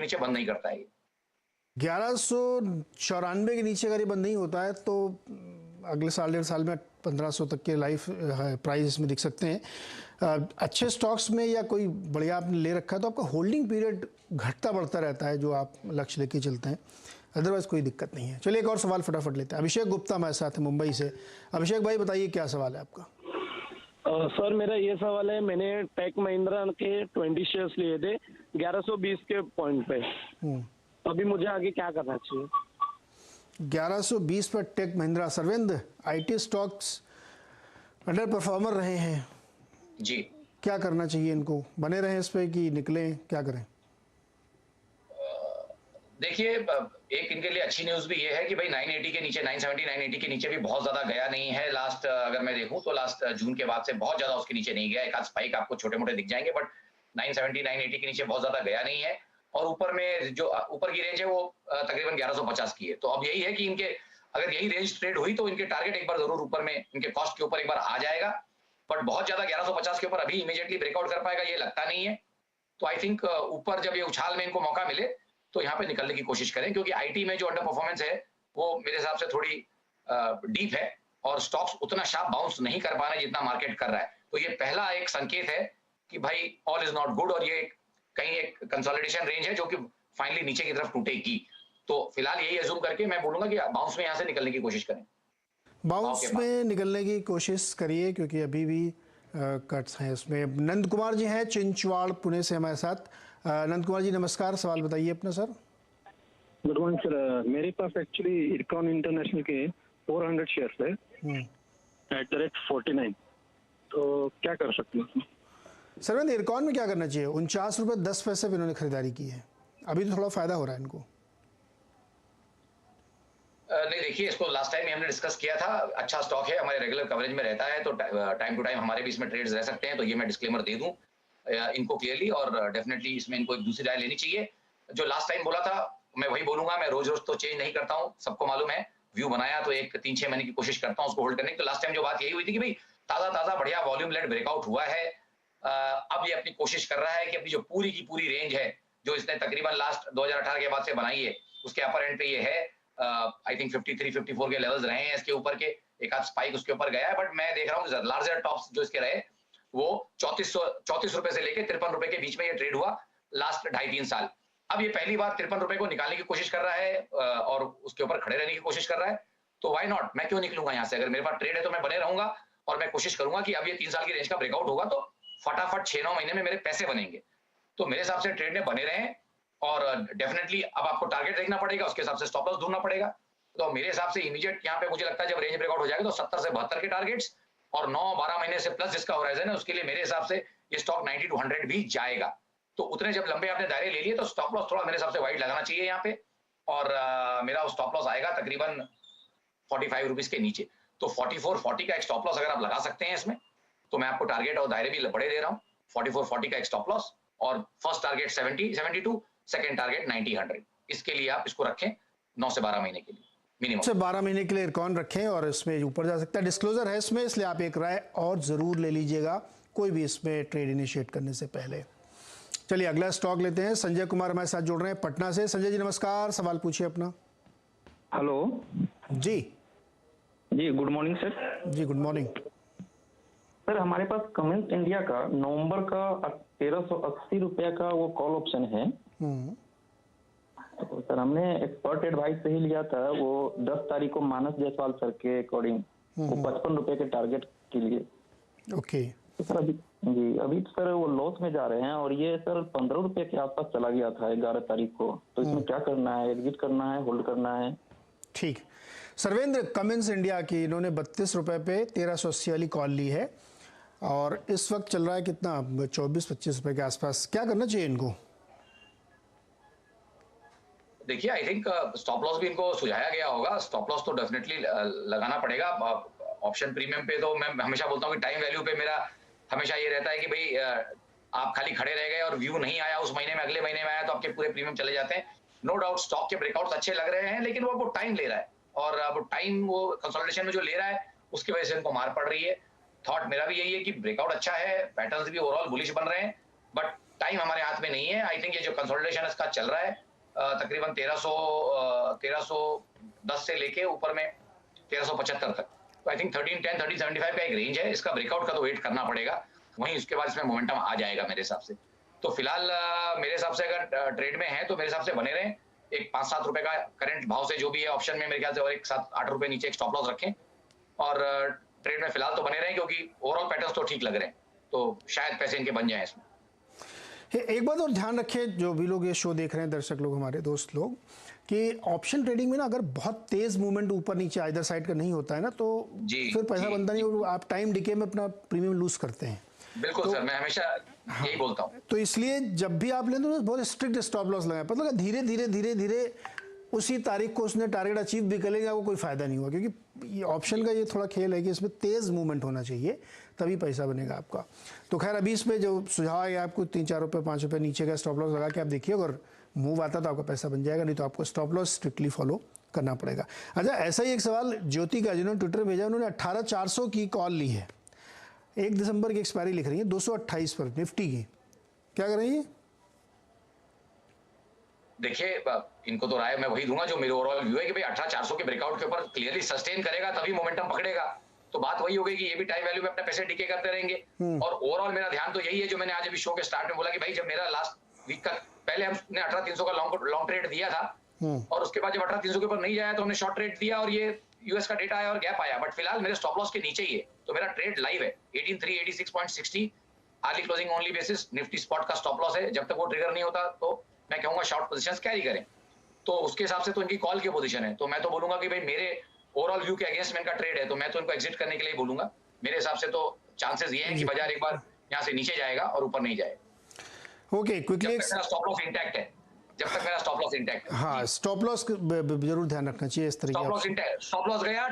के नीचे बंद नहीं करता है। 1194 के नीचे अगर ये बंद नहीं होता है तो अगले साल 1.5 साल में 1500 तक के लाइफ प्राइस इसमें दिख सकते हैं। अच्छे स्टॉक्स में या कोई बढ़िया आपने ले रखा है तो आपका होल्डिंग पीरियड घटता बढ़ता रहता है जो आप लक्ष्य लेके चलते हैं, अदरवाइज कोई दिक्कत नहीं है। चलिए एक और सवाल फटाफट लेते हैं। अभिषेक गुप्ता हमारे साथ है मुंबई से। अभिषेक भाई बताइए क्या सवाल है आपका? सर मेरा ये सवाल है, मैंने टेक महिंद्रा के 20 शेयर्स लिए थे 1120 के पॉइंट पे, अभी मुझे आगे क्या करना चाहिए? 1120 पर Tech Mahindra. Sarvendra, IT stocks underperformer रहे हैं जी, क्या करना चाहिए इनको? बने रहें इस पे कि निकलें, क्या करें? देखिए एक इनके लिए अच्छी न्यूज भी ये है कि भाई 980 के नीचे, 970 980 के नीचे भी बहुत ज्यादा गया नहीं है। लास्ट अगर मैं देखूं तो लास्ट जून के बाद से बहुत ज्यादा उसके नीचे नहीं गया। एक आध स्पाइक आपको छोटे मोटे दिख जाएंगे, बट 970 980 के नीचे बहुत ज्यादा गया नहीं है। और ऊपर में जो ऊपर की रेंज है वो तकरीबन 1150 की है। तो अब यही है कि इनके अगर यही रेंज ट्रेड हुई तो इनके टारगेट एक बार जरूर ऊपर में इनके कॉस्ट के ऊपर एक बार आ जाएगा, बट बहुत ज्यादा 1150 के ऊपर अभी इमीडिएटली ब्रेकआउट कर पाएगा ये लगता नहीं है। तो आई थिंक ऊपर जब ये उछाल में इनको मौका मिले तो यहाँ पे निकलने की कोशिश करें, क्योंकि आईटी में जो अंडर परफॉर्मेंस है वो मेरे हिसाब से थोड़ी डीप है और स्टॉक्स उतना शार्प बाउंस नहीं कर पा रहे जितना मार्केट कर रहा है। तो ये पहला एक संकेत है कि भाई ऑल इज नॉट गुड और ये कहीं एक कंसोलिडेशन रेंज है जो कि फाइनली नीचे की तरफ टूटेगी। तो फिलहाल यही अज्यूम करके मैं बोलूंगा कि बाउंस में यहाँ से निकलने की कोशिश करें। बाउंस में निकलने की कोशिश करिए क्योंकि अभी भी कट्स हैं इसमें। नंद कुमार जी हैं चिंचवाड़ पुणे से हमारे साथ। नंद कुमार जी नमस्कार, सवाल बताइए अपना सर। गुड मॉर्निंग सर, मेरे पास एक्चुअली इरकॉन इंटरनेशनल के 400 शेयर्स है एट द रेट 49, तो क्या कर सकते हैं? सर इरकॉन में क्या करना चाहिए? 49 रुपये 10 पैसे पे इन्होंने खरीदारी की है, अभी तो थोड़ा फायदा हो रहा है इनको। नहीं देखिए, इसको लास्ट टाइम हमने डिस्कस किया था, अच्छा स्टॉक है, हमारे रेगुलर कवरेज में रहता है, तो टाइम टू टाइम हमारे भी इसमें ट्रेड्स रह सकते हैं। तो ये मैं डिस्क्लेमर दे दूं इनको क्लियरली, और डेफिनेटली इसमें इनको एक दूसरी राय लेनी चाहिए। जो लास्ट टाइम बोला था मैं वही बोलूंगा, मैं रोज रोज तो चेंज नहीं करता हूँ, सबको मालूम है। व्यू बनाया तो एक 3-6 महीने की कोशिश करता हूँ उसको होल्ड करने की। तो लास्ट टाइम जो बात यही हुई थी कि भाई ताजा बढ़िया वॉल्यूम लेड ब्रेकआउट हुआ है। अब ये अपनी कोशिश कर रहा है कि अपनी जो पूरी की पूरी रेंज है जो इसने तकरीबन लास्ट 2018 के बाद से बनाई है उसके अपर एंड पे ये है। आई थिंक 53-54 के लेवल्स रहे हैं इसके ऊपर के, एक आध स्पाइक उसके ऊपर गया है, बट मैं देख रहा हूँ लार्जर टॉप्स जो इसके रहे वो 34 रुपए से लेके 53 रुपए के बीच में ये ट्रेड हुआ लास्ट 2.5-3 साल। अब ये पहली बार 53 रुपए को निकालने की कोशिश कर रहा है और उसके ऊपर खड़े रहने की कोशिश कर रहा है। तो व्हाई नॉट, मैं क्यों निकलूंगा यहाँ से? अगर मेरे पास ट्रेड है तो मैं बने रहूंगा और मैं कोशिश करूंगा कि अब ये 3 साल की रेंज का ब्रेकआउट होगा तो फटाफट 6-9 महीने में मेरे पैसे बनेंगे। तो मेरे हिसाब से ट्रेड में बने रहें और डेफिनेटली अब आपको टारगेट देखना पड़ेगा, उसके हिसाब से स्टॉप लॉस ढूंढना पड़ेगा। तो मेरे हिसाब से इमीडिएट यहाँ पे मुझे लगता है जब रेंज ब्रेकआउट हो जाएगा तो 70 से 72 के टारगेट्स और 9-12 महीने से प्लस जिसका होराइजन है उसके लिए मेरे हिसाब से ये स्टॉक 90-100 भी जाएगा। तो उतने जब लंबे आपने दायरे ले लिए तो स्टॉप लॉस थोड़ा मेरे हिसाब से वाइड लगाना चाहिए यहाँ पे, और मेरा स्टॉप लॉस आएगा तकरीबन 45 रुपीज के नीचे। तो 44-40 का एक स्टॉप लॉस अगर आप लगा सकते हैं इसमें तो मैं आपको टारगेट और दायरे भी बड़े दे रहा हूँ। 44-40 का एक स्टॉप लॉस और फर्स्ट टारगेट 70-72, सेकंड टारगेट 90-100, इसके लिए आप इसको रखें 9 से 12 महीने के लिए मिनिमम। से 12 महीने के लिए इरकॉन रखें और इसमें ऊपर जा सकता है। डिस्क्लोजर है इसमें, इसलिए आप एक राय और ज़रूर ले लीजिएगा कोई भी इसमें ट्रेड इनिशिएट करने से पहले। चलिए अगला स्टॉक लेते हैं। संजय कुमार हमारे साथ जुड़ रहे हैं पटना से। संजय जी नमस्कार, सवाल पूछिए अपना। हेलो जी गुड मॉर्निंग सर। जी गुड मॉर्निंग सर, हमारे पास कमेंस इंडिया का नवंबर का 1380 रुपया का वो कॉल ऑप्शन है। तो सर हमने एक्सपर्ट एडवाइस से ही लिया था, वो 10 तारीख को मानस जायसवाल सर के अकॉर्डिंग वो 55 रुपए के टारगेट के लिए। ओके तो सर अभी तो सर वो लॉस में जा रहे हैं और ये सर 15 रुपए के आसपास चला गया था 11 तारीख को। तो इसमें क्या करना है? एग्जिट करना है, होल्ड करना है? ठीक। सर्वेंद्र, कमेंस इंडिया की इन्होंने 32 रुपए पे 1380 वाली कॉल ली है और इस वक्त चल रहा है कितना, 24-25 रुपए के आसपास। क्या करना चाहिए इनको? देखिए आई थिंक स्टॉप लॉस भी इनको सुझाया गया होगा। स्टॉप लॉस तो डेफिनेटली लगाना पड़ेगा। ऑप्शन प्रीमियम पे तो मैं हमेशा बोलता हूँ कि टाइम वैल्यू पे मेरा हमेशा ये रहता है कि भाई आप खाली खड़े रह गए और व्यू नहीं आया उस महीने में, अगले महीने में आया तो आपके पूरे प्रीमियम चले जाते हैं। नो डाउट स्टॉक के ब्रेकआउट्स अच्छे लग रहे हैं, लेकिन वो टाइम ले रहा है और अब टाइम वो कंसोलिडेशन में जो ले रहा है उसकी वजह से इनको मार पड़ रही है। थॉट मेरा भी यही है कि ब्रेकआउट अच्छा है, पैटर्न्स भी ओवरऑल बुलिश बन रहे हैं, बट टाइम हमारे हाथ में नहीं है। आई थिंक ये जो कंसोलिडेशन इसका चल रहा है तकरीबन 1310 से लेके ऊपर में 1375 तक, तो आई थिंक 1310 1375 का एक रेंज है। इसका ब्रेकआउट का तो वेट करना पड़ेगा, वहीं उसके बाद इसमें मोमेंटम आ जाएगा मेरे हिसाब से। तो फिलहाल मेरे हिसाब से अगर ट्रेड में है तो मेरे हिसाब से बने रहें, एक 5-7 रुपए का करंट भाव से जो भी है ऑप्शन में मेरे ख्याल से, और एक 7-8 रुपए नीचे एक स्टॉप लॉस रखें और ट्रेड में फिलहाल तो बने रहें, क्योंकि ओवरऑल पैटर्न्स तो ठीक लग रहे हैं, तो शायद पैसे इनके बन जाएं इसमें। एक बात और ध्यान रखिए, जो भी लोग ये शो देख रहे हैं, दर्शक लोग, हमारे दोस्त लोग, कि ऑप्शन ट्रेडिंग में ना अगर बहुत तेज मूवमेंट ऊपर नीचे आइदर साइड का नहीं होता है ना, तो फिर पैसा बनता नहीं और आप टाइम डिके में अपना प्रीमियम लूज करते हैं। बिल्कुल तो, सर, मैं हमेशा यही बोलता हूँ। तो इसलिए जब भी आप लें तो बहुत स्ट्रिक्ट स्टॉप लॉस लगाएं, मतलब धीरे धीरे धीरे धीरे उसी तारीख को उसने टारगेट अचीव भी कर लेगा, वो कोई फायदा नहीं हुआ, क्योंकि ये ऑप्शन का ये थोड़ा खेल है कि इसमें तेज मूवमेंट होना चाहिए, तभी पैसा बनेगा आपका। तो खैर अभी इसमें जो सुझाव है आपको 3-4 रुपये 5 रुपये नीचे का स्टॉप लॉस लगा के आप देखिए, अगर मूव आता तो आपका पैसा बन जाएगा, नहीं तो आपको स्टॉप लॉस स्ट्रिक्टली फॉलो करना पड़ेगा। अच्छा, ऐसा ही एक सवाल ज्योति का, जिन्होंने ट्विटर भेजा, उन्होंने 18,400 की कॉल ली है, 1 दिसंबर की एक्सपायरी लिख रही है 228 पर निफ्टी की, क्या कर रही है? देखिए, इनको तो राय मैं वही दूंगा जो मेरे ओवरऑल व्यू है कि भाई 18,400 के ब्रेकआउट के ऊपर क्लियरली सस्टेन करेगा तभी मोमेंटम पकड़ेगा। तो बात वही होगी कि ये भी टाइम वैल्यू में अपने पैसे डीके करते रहेंगे। और ओवरऑल मेरा ध्यान तो यही है, जो मैंने आज अभी शो के स्टार्ट में बोला कि भाई जब मेरा लास्ट वीक का पहले हमने 18,300 का लॉन्ग ट्रेड दिया था, और उसके बाद जब 18,300 के ऊपर नहीं जाया तो हमने शॉर्ट ट्रेड दिया और ये यूएस का डेटा आया और गैप आया, बट फिलहाल मेरे स्टॉप लॉस के नीचे ही है, तो मेरा ट्रेड लाइव है 18,386.60 early closing only basis. Nifty spot का स्टॉप लॉस है, जब तक वो ट्रिगर नहीं होता तो मैं कहूंगा शॉर्ट पोजीशंस कैरी करें। तो उसके हिसाब से तो इनकी कॉल की पोजीशन है, तो मैं तो बोलूंगा कि भाई मेरे ओवरऑल व्यू के अगेंस्ट में इनका ट्रेड है, तो मैं तो इनको एग्जिट करने के लिए बोलूंगा। मेरे हिसाब से तो चांसेस ये है कि बाजार एक बार यहाँ से नीचे जाएगा और ऊपर नहीं जाएगा। ओके, क्विकली मेरा स्टॉप लॉस इंटैक्ट है, जब तक मेरा स्टॉप लॉस इंटैक्ट है। हाँ, स्टॉप लॉस जरूर ध्यान रखना चाहिए इस तरीके स्टॉप लॉस गया